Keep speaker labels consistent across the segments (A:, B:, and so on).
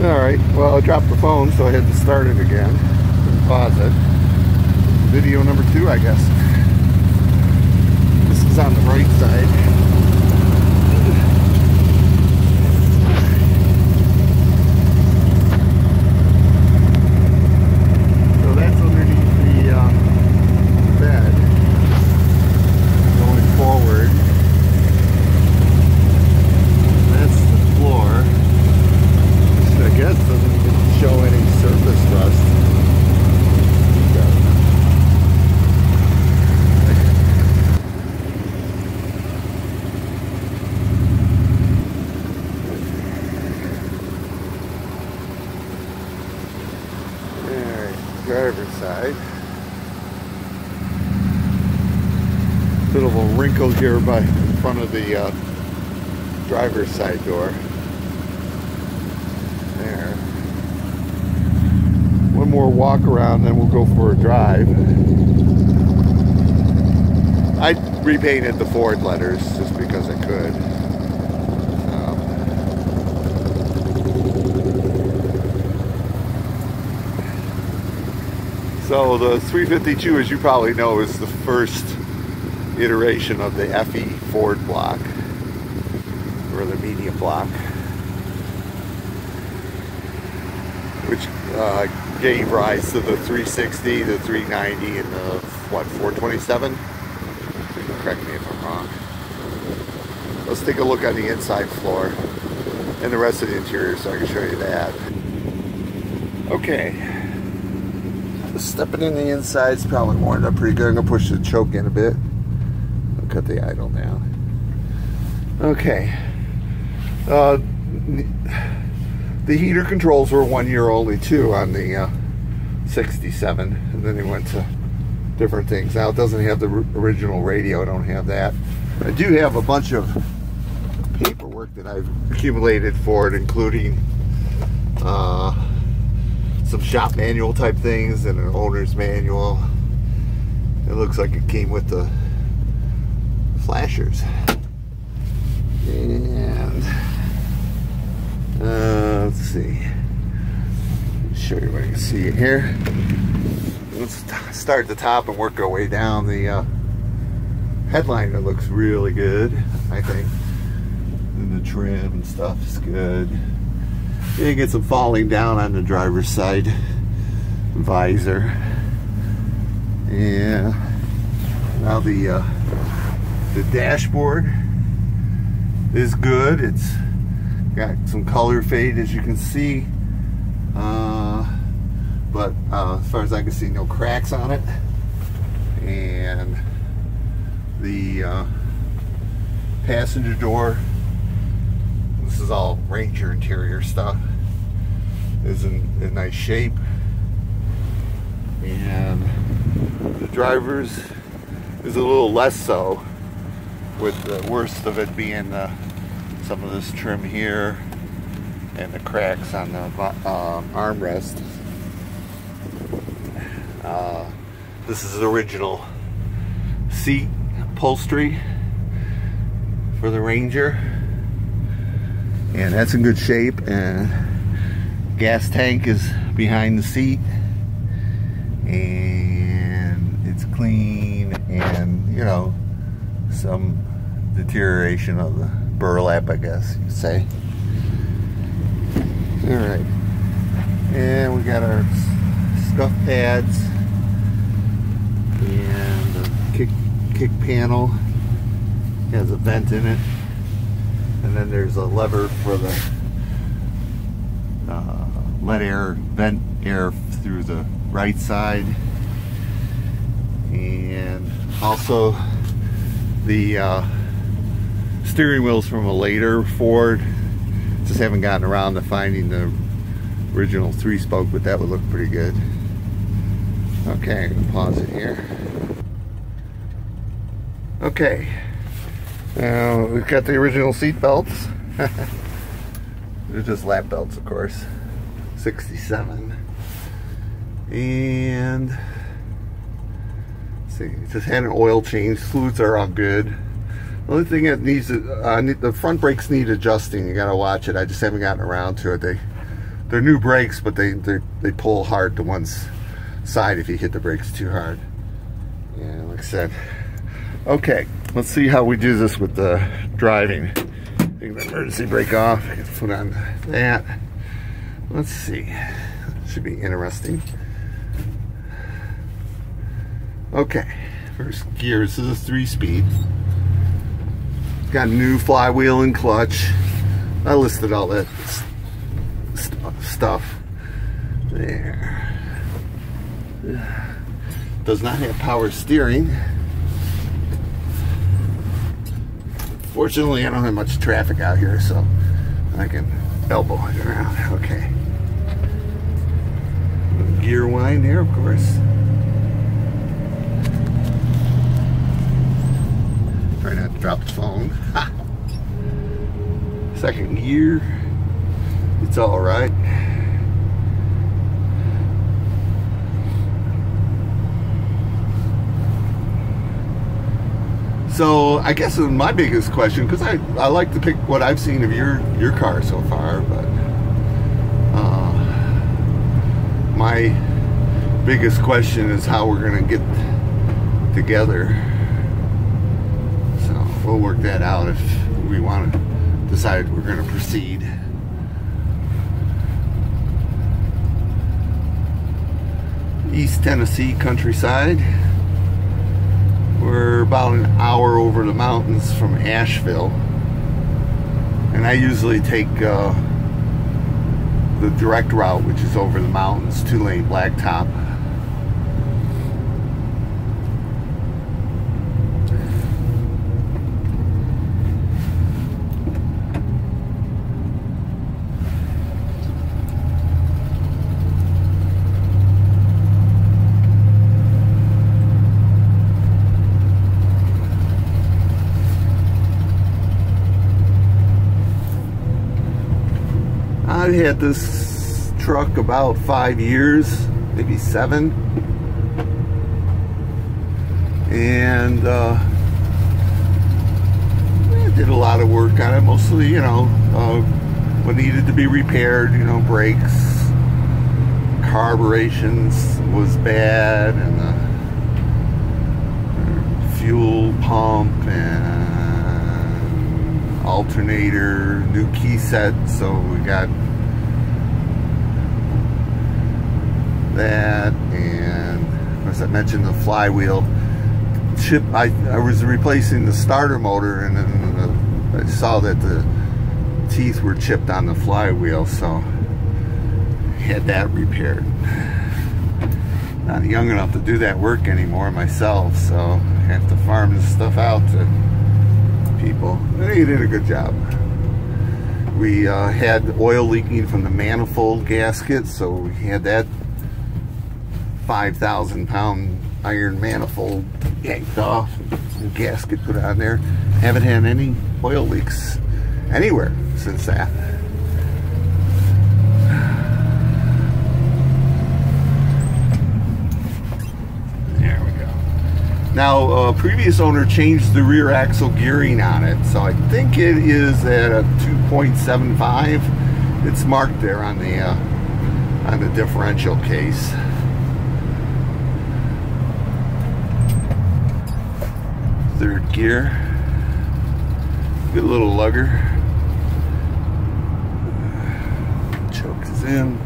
A: Alright, well I dropped the phone so I had to start it again and pause it. Video number 2, I guess. This is on the right side. So that's underneath the bed going forward. That's the floor. I guess doesn't even show any surface rust. Alright, driver's side. Bit of a wrinkle here by in front of the driver's side door. There. One more walk around, then we'll go for a drive. I repainted the Ford letters just because I could. So the 352, as you probably know, is the first iteration of the FE Ford block, or the medium block, which gave rise to the 360, the 390, and the, what, 427? Correct me if I'm wrong. Let's take a look on the inside floor and the rest of the interior so I can show you that. Okay. Stepping in the inside is probably warmed up pretty good. I'm going to push the choke in a bit. I'll cut the idle down. Okay. The heater controls were 1 year only too on the 67, and then they went to different things. Now it doesn't have the original radio. I don't have that. I do have a bunch of paperwork that I've accumulated for it, including some shop manual type things and an owner's manual. It looks like it came with the flashers. And let's see. Show you what you can see here. Let's start at the top and work our way down. The headliner looks really good, I think. And the trim and stuff is good. You get some falling down on the driver's side visor. Yeah. Now the dashboard is good. It's got some color fade, as you can see, but as far as I can see, no cracks on it. And the passenger door, this is all Ranger interior stuff, is in nice shape. And the driver's is a little less so, with the worst of it being some of this trim here and the cracks on the armrest. This is the original seat upholstery for the Ranger, and that's in good shape. And gas tank is behind the seat, and it's clean, and you know, some deterioration of the burlap, I guess you'd say. Alright, and we got our scuff pads and the kick panel has a vent in it, and then there's a lever for the let air, vent air through the right side. And also the steering wheel's from a later Ford. Just haven't gotten around to finding the original 3-spoke, but that would look pretty good. Okay, I'm gonna pause it here. Okay, now we've got the original seat belts. They're just lap belts, of course. 67. And let's see, just had an oil change. Fluids are all good. The only thing that needs the front brakes need adjusting. You gotta watch it. I just haven't gotten around to it. They they're new brakes, but they pull hard to one side if you hit the brakes too hard. Yeah, like I said. Okay, let's see how we do this with the driving. Take the emergency brake off. I can put on that. Let's see. Should be interesting. Okay, first gear. This is a 3-speed. Got new flywheel and clutch. I listed all that stuff there. Does not have power steering. Fortunately, I don't have much traffic out here, so I can elbow it around. Okay. Gear wind there, of course. Try not to drop the phone. Ha! Second gear. It's all right. So I guess my biggest question, because I like to pick what I've seen of your car so far, but my biggest question is how we're gonna get together. So we'll work that out if we want to decide we're gonna proceed. East Tennessee countryside. We're about an hour over the mountains from Asheville, and I usually take the direct route, which is over the mountains, 2-lane blacktop. I had this truck about 5 years, maybe 7, and I did a lot of work on it, mostly, you know, what needed to be repaired, you know, brakes, carburetions was bad, and the fuel pump, and alternator, new key set, so we got that, and as I mentioned, the flywheel chip. I was replacing the starter motor, and then I saw that the teeth were chipped on the flywheel, so had that repaired. Not young enough to do that work anymore myself, so I have to farm this stuff out to people. They did a good job. We had oil leaking from the manifold gasket, so we had that 5,000-pound iron manifold yanked off and gasket put on there. Haven't had any oil leaks anywhere since that. There we go. Now, previous owner changed the rear axle gearing on it, so I think it is at a 2.75. It's marked there on the differential case. Third gear. Good little lugger. Choke is in.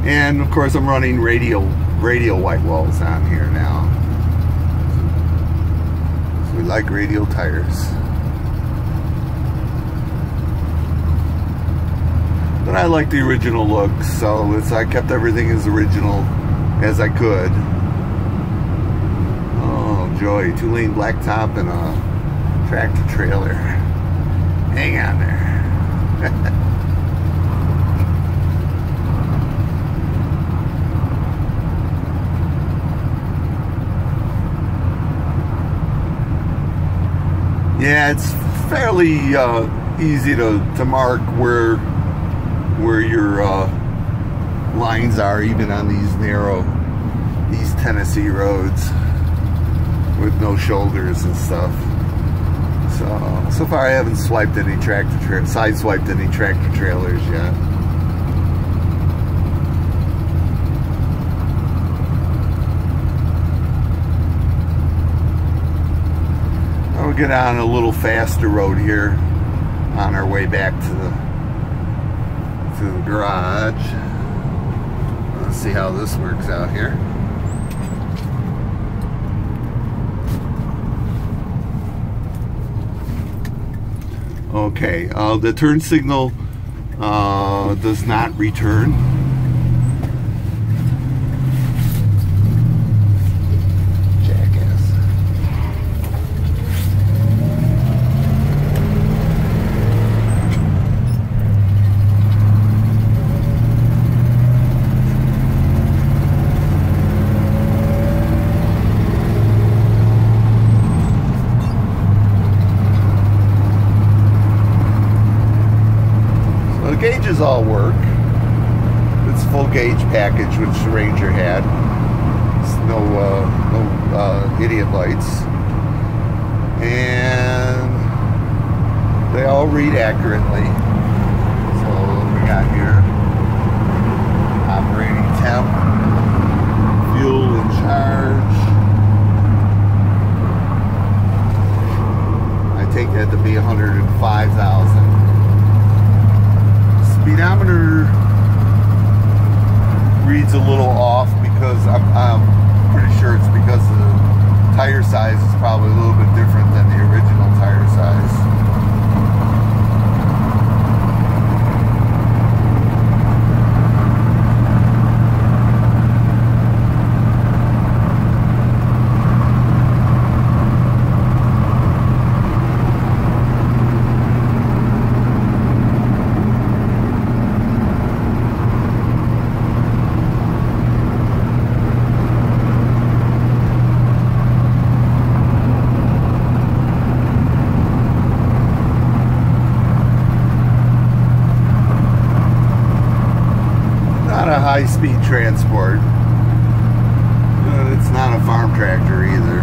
A: And of course I'm running radial white walls on here now. like radial tires. But I like the original look, so I kept everything as original as I could. Oh joy, 2-lane blacktop and a tractor trailer. Hang on there. Yeah, it's fairly easy to mark where your lines are, even on these narrow East Tennessee roads with no shoulders and stuff. So far I haven't swiped any sideswiped any tractor trailers yet. We'll get on a little faster road here on our way back to the garage. Let's see how this works out here. Okay, the turn signal does not return. Gauges all work. It's full gauge package, which the Ranger had. It's no idiot lights, and they all read accurately. So what we got here: operating temp, fuel and charge. I take that to be 105,000. Speedometer reads a little off because I'm pretty sure it's because the tire size is probably a little bit different than the original tire size. High-speed transport. It's not a farm tractor either.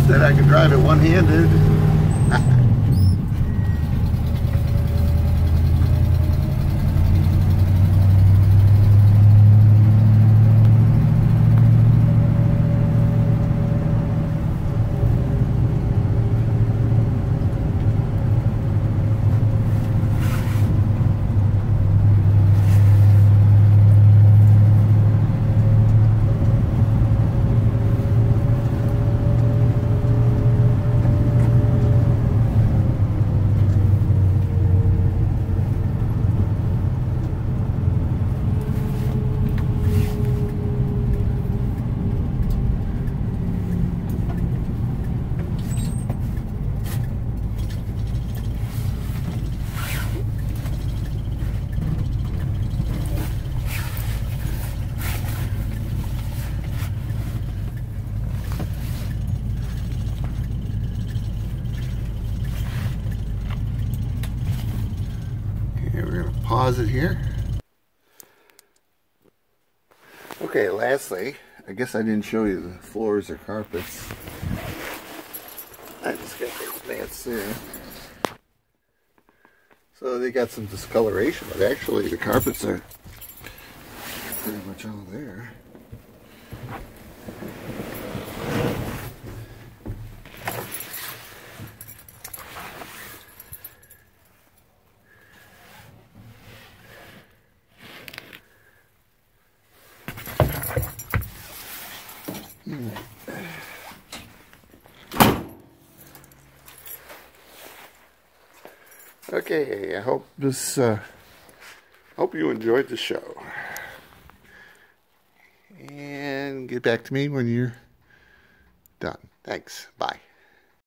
A: that I can drive it one-handed. We're going to pause it here. Okay, lastly, I guess I didn't show you the floors or carpets. I just got those mats there. So they got some discoloration, but actually the carpets are pretty much all there. Okay, I hope you enjoyed the show. And get back to me when you're done. Thanks. Bye.